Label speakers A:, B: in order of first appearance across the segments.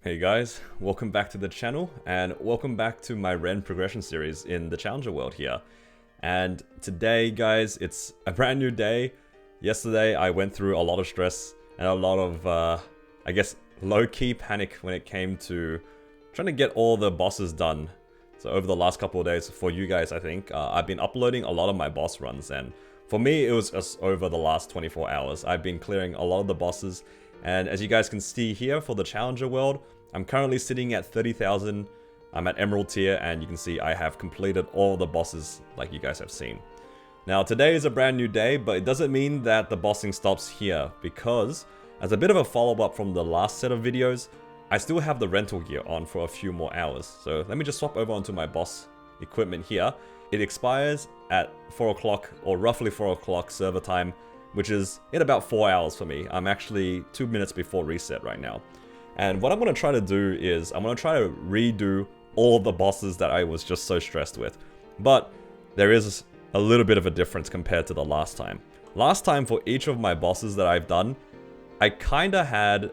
A: Hey guys, welcome back to the channel and welcome back to my Ren progression series in the Challenger world here. And today guys, it's a brand new day. Yesterday I went through a lot of stress and a lot of, I guess, low-key panic when it came to trying to get all the bosses done. So over the last couple of days, for you guys I think, I've been uploading a lot of my boss runs, and for me it was just over the last 24 hours. I've been clearing a lot of the bosses. And as you guys can see here for the Challenger world, I'm currently sitting at 30,000. I'm at Emerald tier, and you can see I have completed all the bosses like you guys have seen. Now today is a brand new day, but it doesn't mean that the bossing stops here, because as a bit of a follow-up from the last set of videos, I still have the rental gear on for a few more hours. So let me just swap over onto my boss equipment here. It expires at 4 o'clock, or roughly 4 o'clock server time, which is in about 4 hours for me. I'm actually 2 minutes before reset right now. And what I'm going to try to do is, I'm going to try to redo all of the bosses that I was just so stressed with. But there is a little bit of a difference compared to the last time. Last time, for each of my bosses that I've done, I kinda had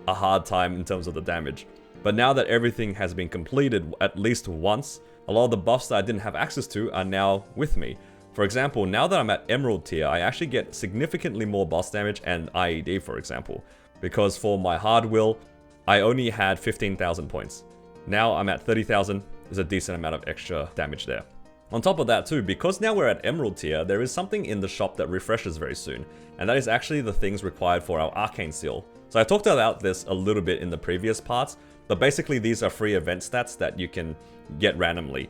A: a hard time in terms of the damage. But now that everything has been completed at least once, a lot of the buffs that I didn't have access to are now with me. For example, now that I'm at Emerald tier, I actually get significantly more boss damage and IED, for example. Because for my hard will, I only had 15,000 points. Now I'm at 30,000, there's a decent amount of extra damage there. On top of that too, because now we're at Emerald tier, there is something in the shop that refreshes very soon. And that is actually the things required for our Arcane Seal. So I talked about this a little bit in the previous parts, but basically these are free event stats that you can get randomly.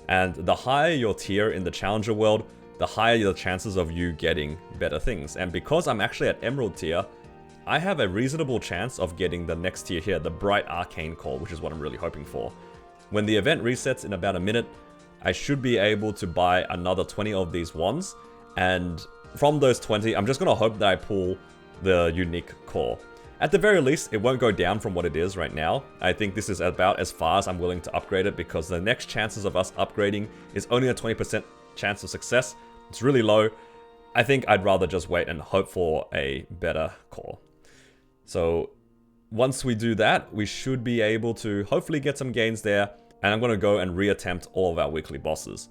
A: And the higher your tier in the Challenger world, the higher the chances of you getting better things. And because I'm actually at Emerald tier, I have a reasonable chance of getting the next tier here, the Bright Arcane Core, which is what I'm really hoping for. When the event resets in about a minute, I should be able to buy another 20 of these wands, and from those 20, I'm just going to hope that I pull the unique core. At the very least, it won't go down from what it is right now. I think this is about as far as I'm willing to upgrade it, because the next chances of us upgrading is only a 20% chance of success. It's really low. I think I'd rather just wait and hope for a better core. So once we do that, we should be able to hopefully get some gains there, and I'm going to go and reattempt all of our weekly bosses.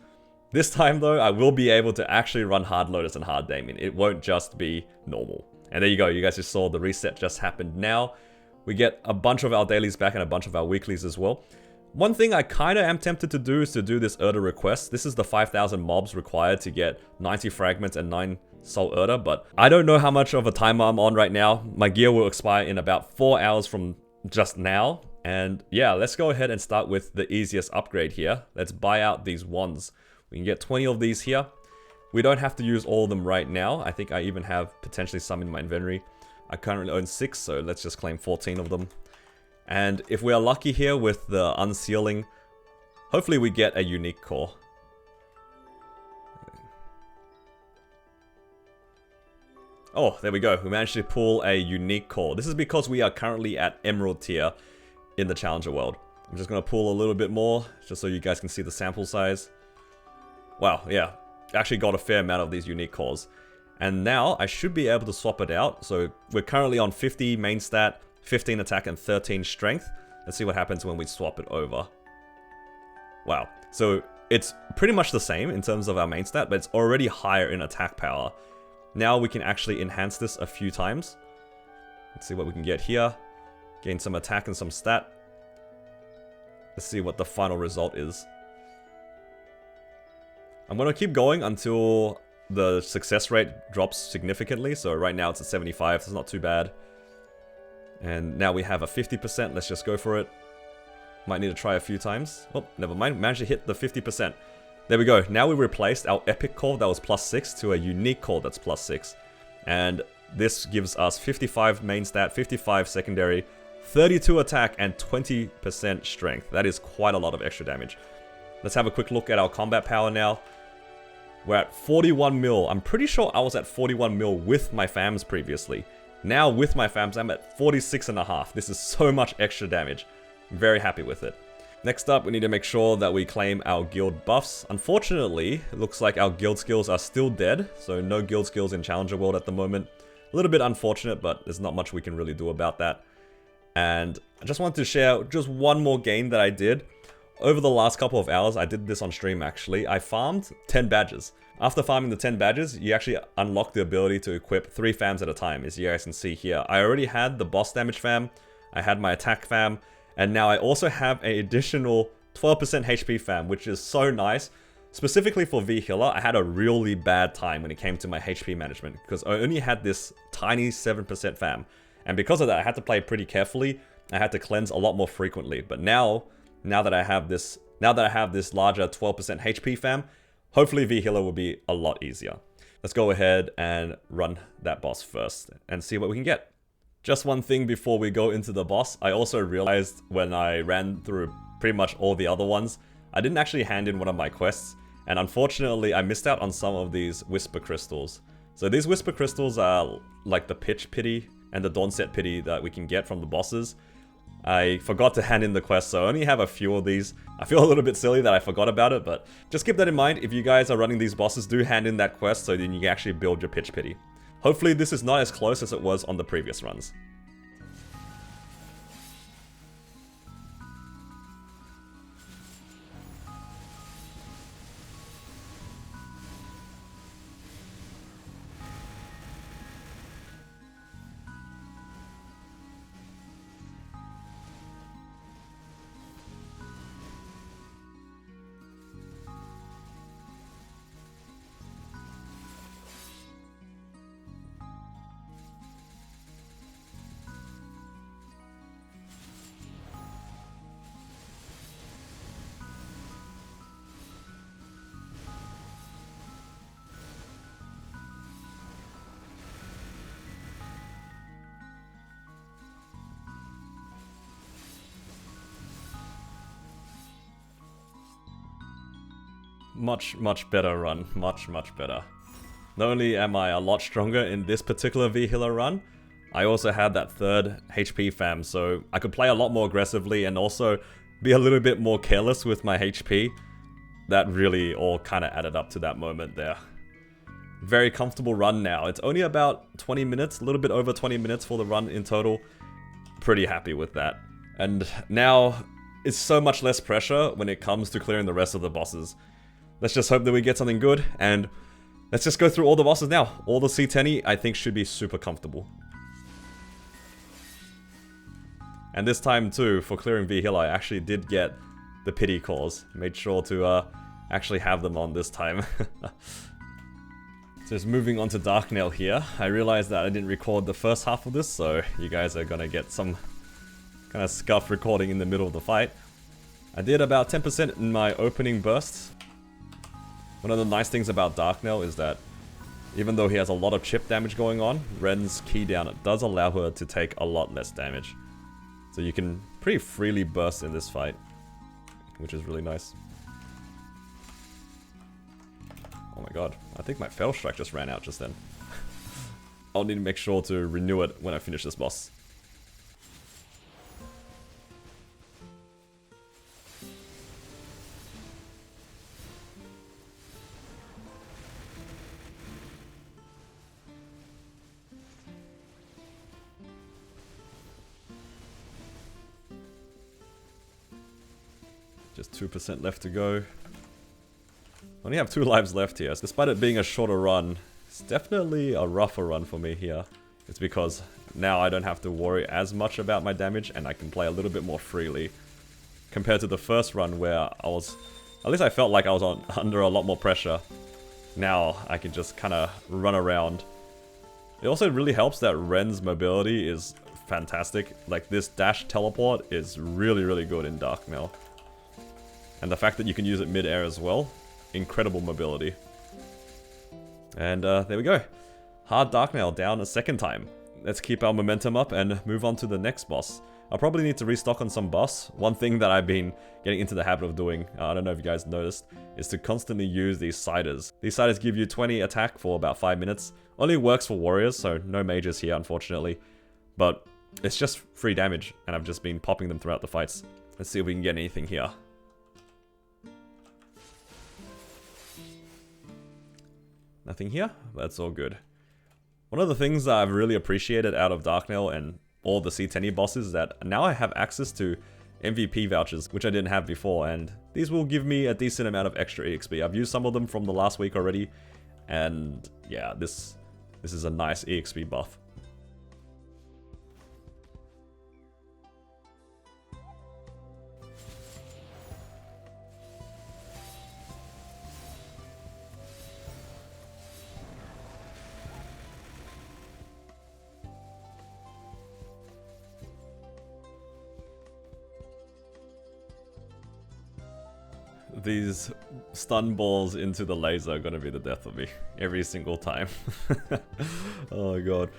A: This time though, I will be able to actually run Hard Lotus and Hard Damien. It won't just be normal. And there you go, you guys just saw the reset just happened now. We get a bunch of our dailies back and a bunch of our weeklies as well. One thing I kind of am tempted to do is to do this Erda request. This is the 5,000 mobs required to get 90 fragments and 9 Soul Erda, but I don't know how much of a timer I'm on right now. My gear will expire in about 4 hours from just now. And yeah, let's go ahead and start with the easiest upgrade here. Let's buy out these wands. We can get 20 of these here. We don't have to use all of them right now. I think I even have potentially some in my inventory. I currently own 6, so let's just claim 14 of them. And if we are lucky here with the unsealing, hopefully we get a unique core. Oh, there we go. We managed to pull a unique core. This is because we are currently at Emerald tier in the Challenger world. I'm just going to pull a little bit more, just so you guys can see the sample size. Wow, yeah. Actually got a fair amount of these unique cores. And now I should be able to swap it out. So we're currently on 50 main stat, 15 attack, and 13 strength. Let's see what happens when we swap it over. Wow. So it's pretty much the same in terms of our main stat, but it's already higher in attack power. Now we can actually enhance this a few times. Let's see what we can get here. Gain some attack and some stat. Let's see what the final result is. I'm going to keep going until the success rate drops significantly. So right now it's at 75, so it's not too bad. And now we have a 50%. Let's just go for it. Might need to try a few times. Oh, never mind. Managed to hit the 50%. There we go. Now we replaced our epic core that was +6 to a unique core that's +6. And this gives us 55 main stat, 55 secondary, 32 attack, and 20% strength. That is quite a lot of extra damage. Let's have a quick look at our combat power now. We're at 41 mil. I'm pretty sure I was at 41 mil with my fams previously. Now with my fams, I'm at 46.5. This is so much extra damage. I'm very happy with it. Next up, we need to make sure that we claim our guild buffs. Unfortunately, it looks like our guild skills are still dead, so no guild skills in Challenger World at the moment. A little bit unfortunate, but there's not much we can really do about that. And I just wanted to share just one more game that I did. Over the last couple of hours, I did this on stream actually, I farmed 10 badges. After farming the 10 badges, you actually unlock the ability to equip 3 fams at a time, as you guys can see here. I already had the boss damage fam, I had my attack fam, and now I also have an additional 12% HP fam, which is so nice. Specifically for Verus Hilla, I had a really bad time when it came to my HP management, because I only had this tiny 7% fam. And because of that, I had to play pretty carefully. I had to cleanse a lot more frequently. But now that I have this larger 12% HP fam, hopefully Verus Hilla will be a lot easier. Let's go ahead and run that boss first and see what we can get. Just one thing before we go into the boss, I also realized when I ran through pretty much all the other ones, I didn't actually hand in one of my quests, and unfortunately I missed out on some of these Whisper Crystals. So these Whisper Crystals are like the Pitch Pity and the Dawnset Pity that we can get from the bosses. I forgot to hand in the quest, so I only have a few of these. I feel a little bit silly that I forgot about it, but just keep that in mind. If you guys are running these bosses, do hand in that quest so then you can actually build your Pitch Pity. Hopefully this is not as close as it was on the previous runs. Much better run. Much better. Not only am I a lot stronger in this particular Verus Hilla run, I also had that third HP fam, so I could play a lot more aggressively and also be a little bit more careless with my HP. That really all kind of added up to that moment there. Very comfortable run now. It's only about 20 minutes, a little bit over 20 minutes for the run in total. Pretty happy with that. And now it's so much less pressure when it comes to clearing the rest of the bosses. Let's just hope that we get something good, and let's just go through all the bosses now. All the C10 I think should be super comfortable. And this time too, for clearing Verus Hilla, I actually did get the pity cores. Made sure to actually have them on this time. Just moving on to Darknell here. I realized that I didn't record the first half of this, so you guys are gonna get some kind of scuff recording in the middle of the fight. I did about 10% in my opening burst. One of the nice things about Darknell is that even though he has a lot of chip damage going on, Ren's key down it does allow her to take a lot less damage. So you can pretty freely burst in this fight, which is really nice. Oh my god, I think my Fell Strike just ran out just then. I'll need to make sure to renew it when I finish this boss. Just 2% left to go. Only have 2 lives left here. Despite it being a shorter run, it's definitely a rougher run for me here. It's because now I don't have to worry as much about my damage and I can play a little bit more freely. Compared to the first run where I was... At least I felt like I was under a lot more pressure. Now I can just kind of run around. It also really helps that Ren's mobility is fantastic. Like this dash teleport is really good in Darknell. And the fact that you can use it mid-air as well, incredible mobility. And there we go. Hard Darknell down a second time. Let's keep our momentum up and move on to the next boss. I'll probably need to restock on some buffs. One thing that I've been getting into the habit of doing, I don't know if you guys noticed, is to constantly use these Siders. These Siders give you 20 attack for about 5 minutes. Only works for warriors, so no mages here unfortunately. But it's just free damage, and I've just been popping them throughout the fights. Let's see if we can get anything here. Nothing here? That's all good. One of the things that I've really appreciated out of Darknell, and all the C10 bosses that now I have access to MVP vouchers, which I didn't have before, and these will give me a decent amount of extra EXP. I've used some of them from the last week already, and yeah, this is a nice EXP buff. These stun balls into the laser are gonna be the death of me every single time. Oh god.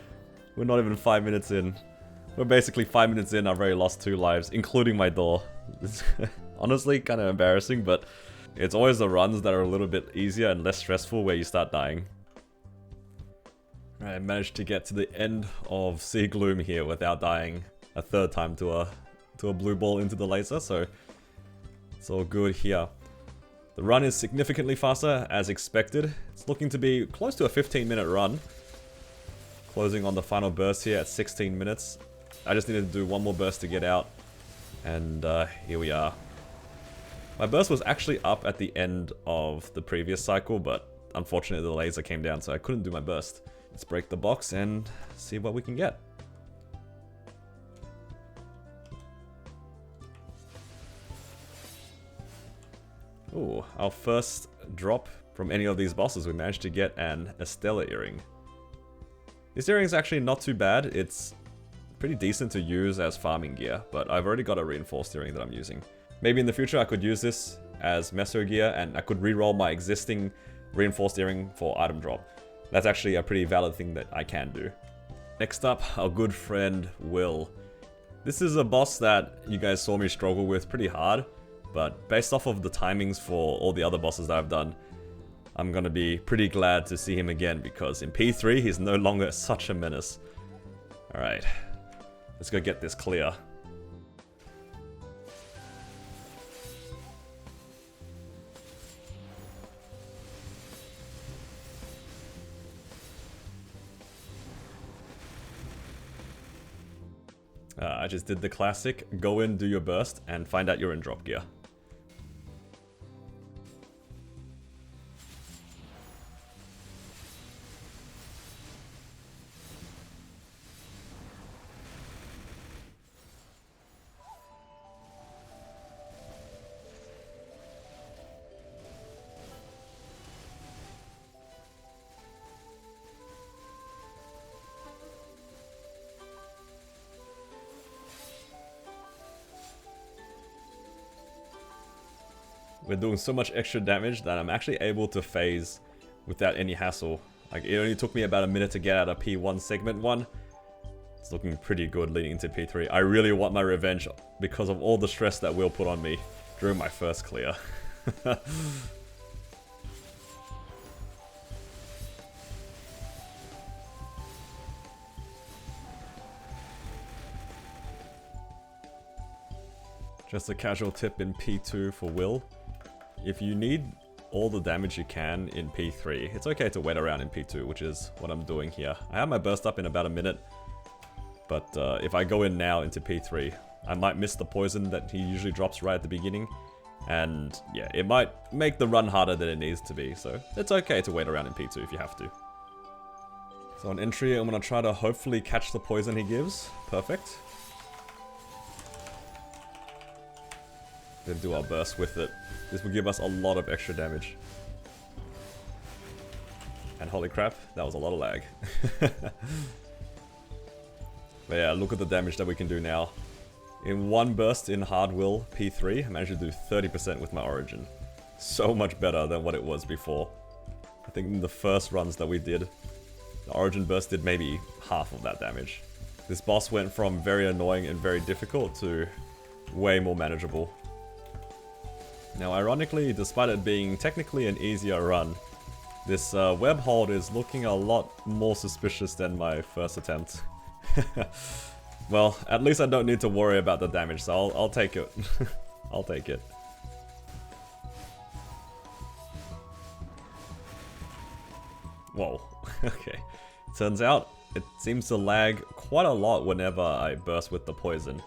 A: We're not even 5 minutes in. We're basically 5 minutes in, I've already lost 2 lives, including my door. It's honestly kind of embarrassing, but it's always the runs that are a little bit easier and less stressful where you start dying. Alright, I managed to get to the end of Sea Gloom here without dying a third time to a blue ball into the laser, so it's all good here. The run is significantly faster, as expected. It's looking to be close to a 15-minute run. Closing on the final burst here at 16 minutes. I just needed to do one more burst to get out. And here we are. My burst was actually up at the end of the previous cycle, but unfortunately the laser came down, so I couldn't do my burst. Let's break the box and see what we can get. Ooh, our first drop from any of these bosses, we managed to get an Estella earring. This earring is actually not too bad. It's pretty decent to use as farming gear, but I've already got a reinforced earring that I'm using. Maybe in the future I could use this as meso gear and I could reroll my existing reinforced earring for item drop. That's actually a pretty valid thing that I can do. Next up, our good friend Will. This is a boss that you guys saw me struggle with pretty hard. But based off of the timings for all the other bosses that I've done, I'm gonna be pretty glad to see him again because in P3 he's no longer such a menace. Alright, let's go get this clear. I just did the classic, go in, do your burst, and find out you're in drop gear. We're doing so much extra damage that I'm actually able to phase without any hassle. Like, it only took me about a minute to get out of P1 segment 1. It's looking pretty good leading into P3. I really want my revenge because of all the stress that Will put on me during my first clear. Just a casual tip in P2 for Will. If you need all the damage you can in P3, it's okay to wait around in P2, which is what I'm doing here. I have my burst up in about a minute, but if I go in now into P3, I might miss the poison that he usually drops right at the beginning, and yeah, it might make the run harder than it needs to be, so it's okay to wait around in P2 if you have to. So on entry, I'm going to try to hopefully catch the poison he gives. Perfect. Then do our burst with it. This will give us a lot of extra damage. And holy crap, that was a lot of lag. But yeah, look at the damage that we can do now. In one burst in Hard Will P3, I managed to do 30% with my Origin. So much better than what it was before. I think in the first runs that we did, the Origin burst did maybe half of that damage. This boss went from very annoying and very difficult to way more manageable. Now ironically, despite it being technically an easier run, this web hold is looking a lot more suspicious than my first attempt. Well, at least I don't need to worry about the damage, so I'll take it. I'll take it. Whoa, okay. Turns out, it seems to lag quite a lot whenever I burst with the poison.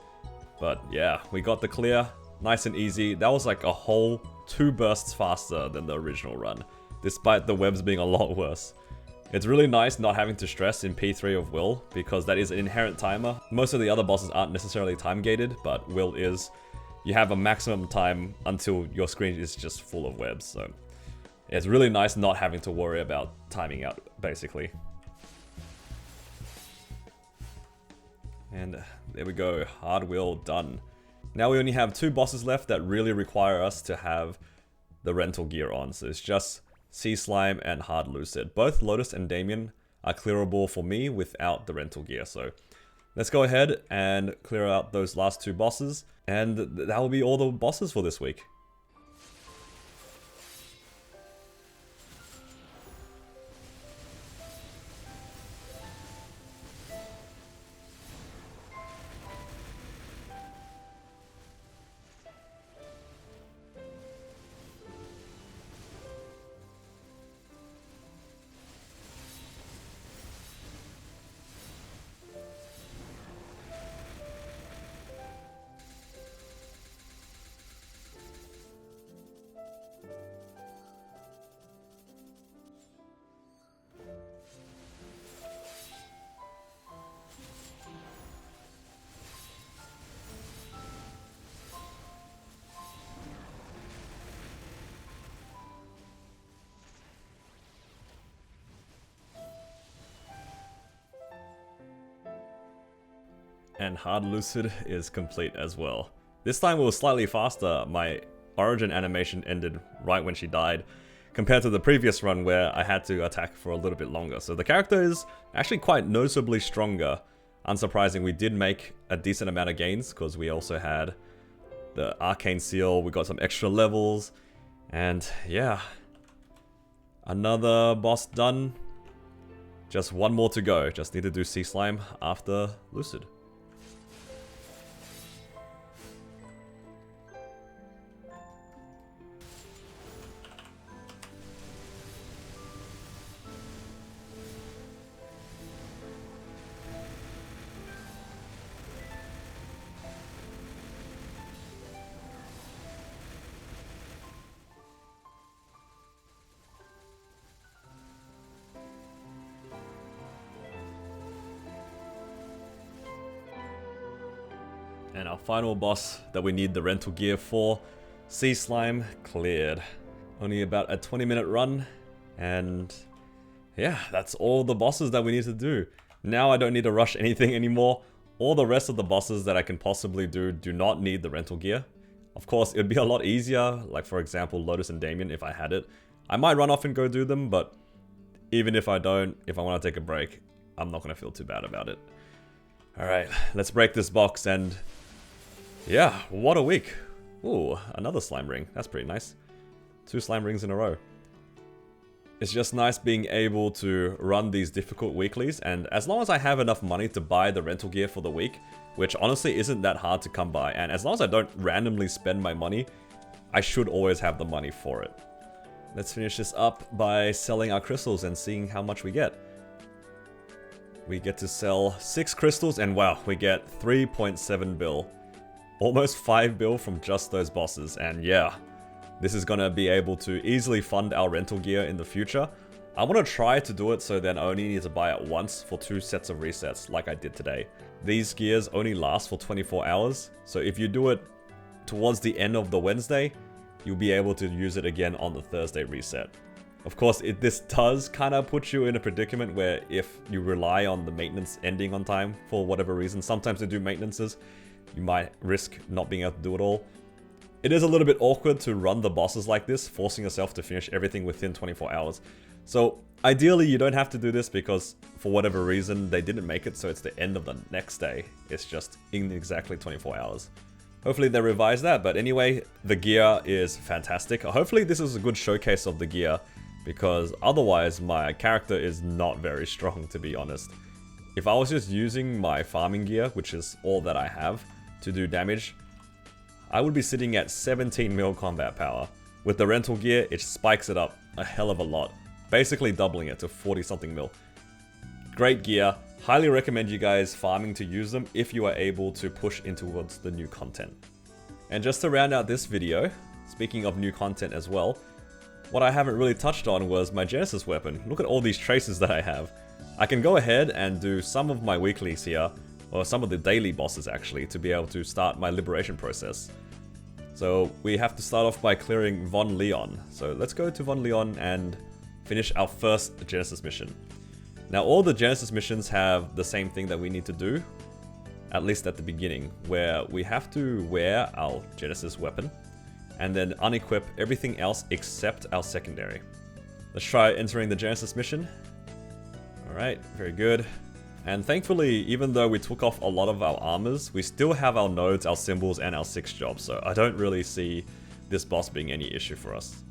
A: But yeah, we got the clear, nice and easy. That was like a whole 2 bursts faster than the original run, despite the webs being a lot worse. It's really nice not having to stress in P3 of Will, because that is an inherent timer. Most of the other bosses aren't necessarily time gated, but Will is. You have a maximum time until your screen is just full of webs, so it's really nice not having to worry about timing out, basically. And there we go, hard Will done. Now we only have 2 bosses left that really require us to have the rental gear on, so it's just Sea Slime and Hard Lucid. Both Lotus and Damien are clearable for me without the rental gear, so let's go ahead and clear out those last 2 bosses, and that will be all the bosses for this week. And Hard Lucid is complete as well. This time it was slightly faster. My origin animation ended right when she died, compared to the previous run where I had to attack for a little bit longer. So the character is actually quite noticeably stronger. Unsurprising, we did make a decent amount of gains because we also had the Arcane Seal, we got some extra levels, and yeah. Another boss done. Just one more to go. Just need to do Sea Slime after Lucid. And our final boss that we need the rental gear for, Sea Slime, cleared. Only about a 20-minute run, and yeah, that's all the bosses that we need to do. Now I don't need to rush anything anymore. All the rest of the bosses that I can possibly do not need the rental gear. Of course, it would be a lot easier, like for example, Lotus and Damien if I had it. I might run off and go do them, but even if I don't, if I want to take a break, I'm not going to feel too bad about it. Alright, let's break this box and yeah, what a week. Ooh, another slime ring. That's pretty nice. 2 slime rings in a row. It's just nice being able to run these difficult weeklies, and as long as I have enough money to buy the rental gear for the week, which honestly isn't that hard to come by, and as long as I don't randomly spend my money, I should always have the money for it. Let's finish this up by selling our crystals and seeing how much we get. We get to sell 6 crystals, and wow, we get 3.7 bill. Almost 5 bill from just those bosses, and yeah, this is gonna be able to easily fund our rental gear in the future. I want to try to do it so then I only need to buy it once for 2 sets of resets like I did today. These gears only last for 24 hours, so if you do it towards the end of the Wednesday, you'll be able to use it again on the Thursday reset. Of course, this does kind of put you in a predicament where if you rely on the maintenance ending on time for whatever reason, sometimes they do maintenances, you might risk not being able to do it all. It is a little bit awkward to run the bosses like this, forcing yourself to finish everything within 24 hours. So ideally you don't have to do this because for whatever reason they didn't make it so it's the end of the next day. It's just in exactly 24 hours. Hopefully they revise that, but anyway, the gear is fantastic. Hopefully this is a good showcase of the gear, because otherwise my character is not very strong, to be honest. If I was just using my farming gear, which is all that I have, to do damage, I would be sitting at 17 mil combat power. With the rental gear, it spikes it up a hell of a lot, basically doubling it to 40 something mil. Great gear, Highly recommend you guys farming to use them if you are able to push in towards the new content. And just to round out this video, speaking of new content as well, what I haven't really touched on was my Genesis weapon. Look at all these traces that I have. I can go ahead and do some of my weeklies here, or some of the daily bosses actually, to be able to start my liberation process. So we have to start off by clearing Von Leon. So let's go to Von Leon and finish our first Genesis mission. Now all the Genesis missions have the same thing that we need to do, at least at the beginning, where we have to wear our Genesis weapon and then unequip everything else except our secondary. Let's try entering the Genesis mission. Alright, very good. And thankfully, even though we took off a lot of our armors, we still have our nodes, our symbols, and our 6 jobs, so I don't really see this boss being any issue for us.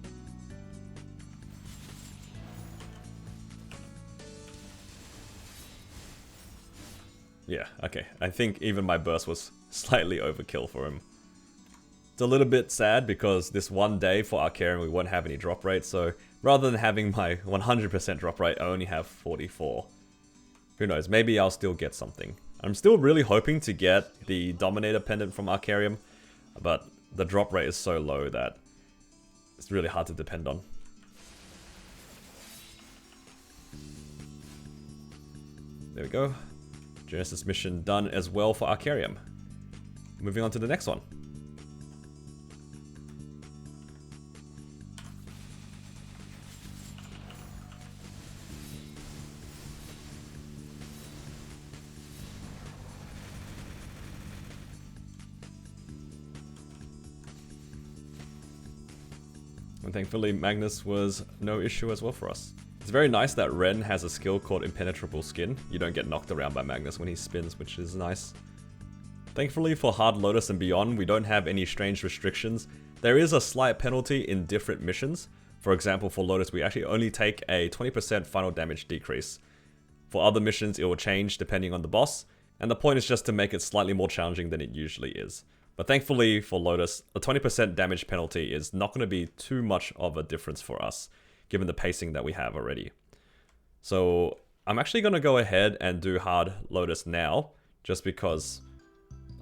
A: Yeah, okay. I think even my burst was slightly overkill for him. It's a little bit sad because this one day for Arcarium we won't have any drop rate, so rather than having my 100% drop rate, I only have 44. Who knows, maybe I'll still get something. I'm still really hoping to get the Dominator pendant from Arcarium, but the drop rate is so low that it's really hard to depend on. There we go. Genesis mission done as well for Arcarium. Moving on to the next one. And thankfully Magnus was no issue as well for us. It's very nice that Ren has a skill called Impenetrable Skin. You don't get knocked around by Magnus when he spins, which is nice. Thankfully for Hard Lotus and beyond, we don't have any strange restrictions. There is a slight penalty in different missions. For example, for Lotus, we actually only take a 20% final damage decrease. For other missions, it will change depending on the boss, and the point is just to make it slightly more challenging than it usually is. But thankfully for Lotus, the 20% damage penalty is not going to be too much of a difference for us, given the pacing that we have already. So I'm actually going to go ahead and do Hard Lotus now, just because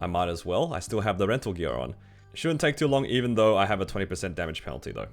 A: I might as well. I still have the rental gear on. It shouldn't take too long, even though I have a 20% damage penalty though.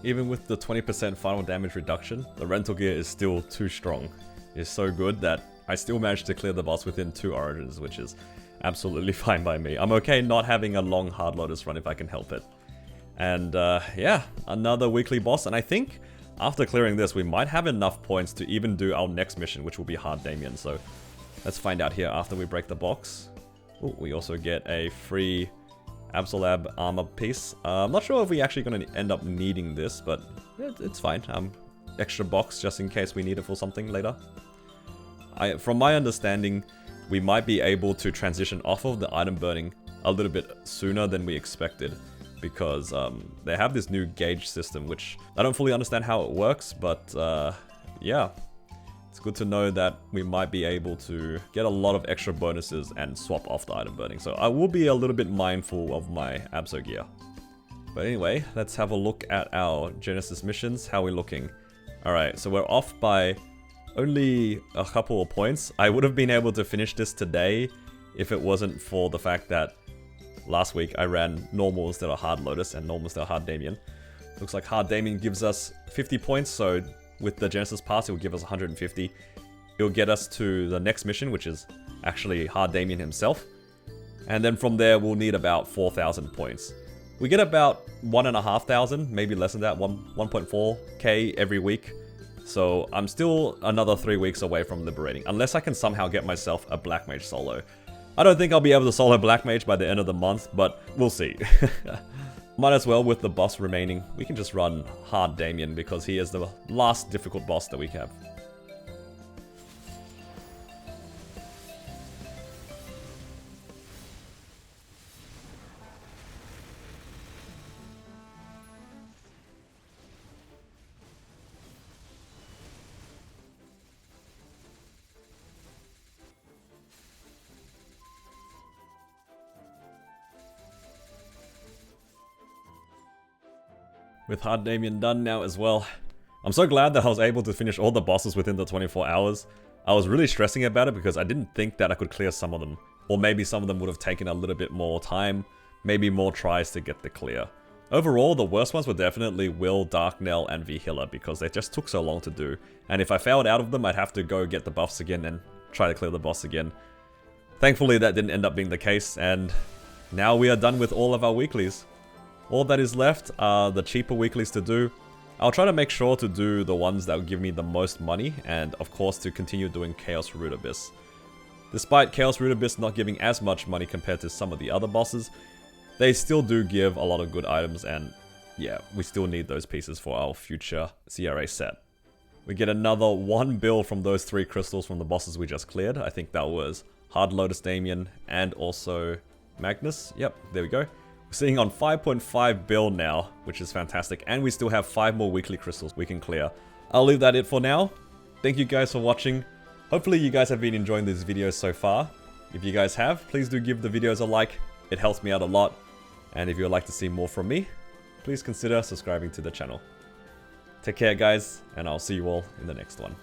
A: Even with the 20% final damage reduction, the rental gear is still too strong. It's so good that I still managed to clear the boss within 2 origins, which is absolutely fine by me. I'm okay not having a long Hard Lotus run if I can help it. And yeah, another weekly boss, and I think after clearing this we might have enough points to even do our next mission, which will be Hard Damien. So let's find out here after we break the box. Ooh, we also get a free Absolab armor piece. I'm not sure if we're actually going to end up needing this, but it's fine. Extra box just in case we need it for something later. From my understanding, we might be able to transition off of the item burning a little bit sooner than we expected, because they have this new gauge system, which I don't fully understand how it works, but yeah. It's good to know that we might be able to get a lot of extra bonuses and swap off the item burning. So I will be a little bit mindful of my Abso gear. But anyway, let's have a look at our Genesis missions. How are we looking? Alright, so we're off by only a couple of points. I would have been able to finish this today if it wasn't for the fact that last week I ran normal instead of Hard Lotus and normal instead of Hard Damien. Looks like Hard Damien gives us 50 points, so with the Genesis pass, it will give us 150. It will get us to the next mission, which is actually Hard Damien himself. And then from there, we'll need about 4,000 points. We get about 1,500, maybe less than that, 1.4k every week. So I'm still another 3 weeks away from liberating, unless I can somehow get myself a Black Mage solo. I don't think I'll be able to solo Black Mage by the end of the month, but we'll see. Might as well, with the boss remaining, we can just run Hard Damien because he is the last difficult boss that we have. with Hard Damien done now as well. I'm so glad that I was able to finish all the bosses within the 24 hours. I was really stressing about it because I didn't think that I could clear some of them. Or maybe some of them would have taken a little bit more time, maybe more tries to get the clear. Overall, the worst ones were definitely Will, Darknell, and Verus Hilla because they just took so long to do. And if I failed out of them, I'd have to go get the buffs again and try to clear the boss again. Thankfully, that didn't end up being the case, and now we are done with all of our weeklies. All that is left are the cheaper weeklies to do. I'll try to make sure to do the ones that will give me the most money, and of course to continue doing Chaos Root Abyss. Despite Chaos Root Abyss not giving as much money compared to some of the other bosses, they still do give a lot of good items, and yeah, we still need those pieces for our future CRA set. We get another 1 bill from those 3 crystals from the bosses we just cleared. I think that was Hard Lotus Damien and also Magnus. Yep, there we go. We're sitting on 5.5 bill now, which is fantastic, and we still have 5 more weekly crystals we can clear. I'll leave that it for now. Thank you guys for watching. Hopefully you guys have been enjoying these videos so far. If you guys have, please do give the videos a like. It helps me out a lot. And if you would like to see more from me, please consider subscribing to the channel. Take care guys, and I'll see you all in the next one.